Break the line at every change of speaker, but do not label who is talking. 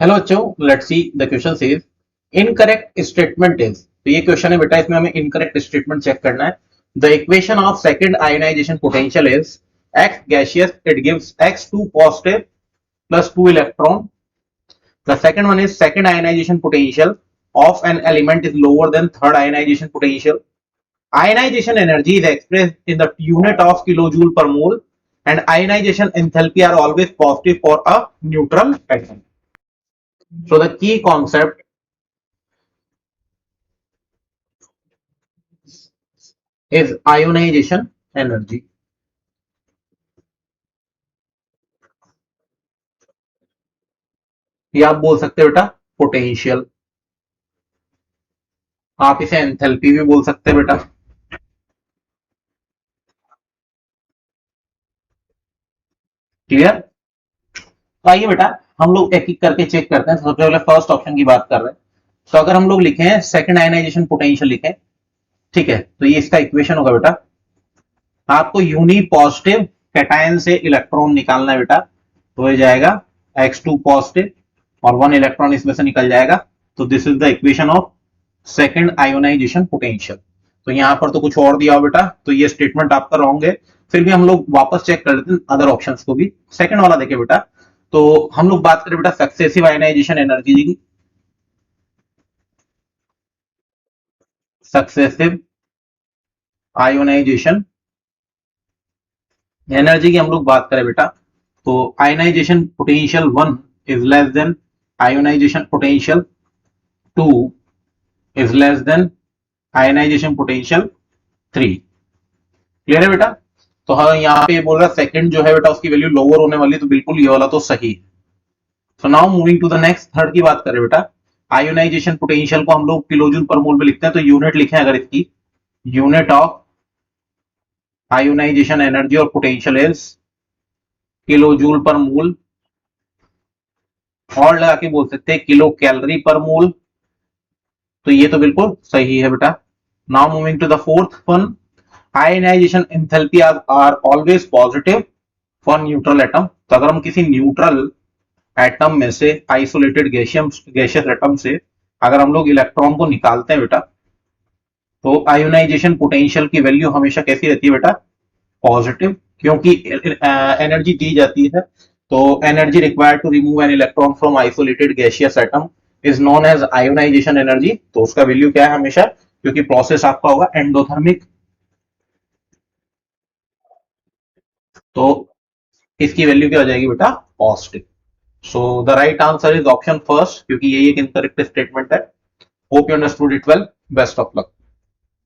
Hello बच्चों, let's see the question says incorrect statement is. तो ये क्वेश्चन है बेटा, इसमें हमें इनकरेक्ट स्टेटमेंट चेक करना है। The equation of second ionization potential is x gaseous, it gives x2 positive plus 2 electron. The second one is second ionization potential of an element is lower than third ionization potential. Ionization energy is expressed in the unit of kilojoule per mole and ionization enthalpy are always positive for a neutral atom. So the key concept is ionization energy. या आप बोल सकते हो बेटा potential, आप इसे enthalpy भी बोल सकते हैं बेटा। क्लियर? तो आइए बेटा हम लोग एक एक करके चेक करते हैं। तो सबसे पहले फर्स्ट ऑप्शन की बात कर रहे हैं। तो अगर हम लोग लिखे हैं सेकंड आयनाइजेशन पोटेंशियल लिखें, ठीक है, तो ये इसका इक्वेशन होगा बेटा। आपको यूनी पॉजिटिव कैटायन से इलेक्ट्रॉन निकालना है बेटा, तो ये जाएगा x2 पॉजिटिव और 1 इलेक्ट्रॉन इसमें से निकल जाएगा। तो this is the equation of second ionization potential. तो यहां पर तो कुछ और दिया हो बेटा, तो ये स्टेटमेंट आपका रॉन्ग है। फिर भी हम लोग वापस चेक कर लेते हैं अदर ऑप्शंस को भी। सेकंड वाला देखिए बेटा, तो हम लोग बात करें बेटा सक्सेसिव आयोनाइजेशन एनर्जी की। सक्सेसिव आयोनाइजेशन एनर्जी की हम लोग बात करें बेटा, तो ionization potential 1 is less than ionization potential 2 is less than ionization potential 3। Clear है बेटा? तो हाँ, यहाँ पे बोल रहा है सेकंड जो है बेटा उसकी वैल्यू लोअर होने वाली, तो बिल्कुल ये वाला तो सही है। So now moving to the next, third की बात करें बेटा, आयोनाइजेशन पोटेंशियल को हम लोग किलोजूल पर मोल में लिखते हैं। तो यूनिट लिखें अगर इसकी, यूनिट ऑफ आयोनाइजेशन एनर्जी और पोटेंशियल इज किलोजूल पर मोल, और लगा के बोल सकते हैं किलो कैलोरी पर मोल। तो ये तो बिल्कुल सही है बेटा। Now moving to the fourth one, ionization enthalpy are always positive for neutral atom. तो अगर हम किसी न्यूट्रल एटम में से, आइसोलेटेड गैसियस एटम से अगर हम लोग इलेक्ट्रॉन को निकालते हैं बेटा, तो आयोनाइजेशन पोटेंशियल की वैल्यू हमेशा कैसी रहती है बेटा? पॉजिटिव, क्योंकि एनर्जी दी जाती है। तो energy required to remove an electron from isolated gaseous atom is known as ionization energy. तो उसका वैल्यू क्या है हमेशा, क्योंकि प्रोसेस आपका होगा एंडोथर्मिक, तो इसकी वैल्यू क्या हो जाएगी बेटा? Positive. So the right answer is option first, क्योंकि ये एक इनकरेक्ट स्टेटमेंट है। Hope you understood it well. Best of luck.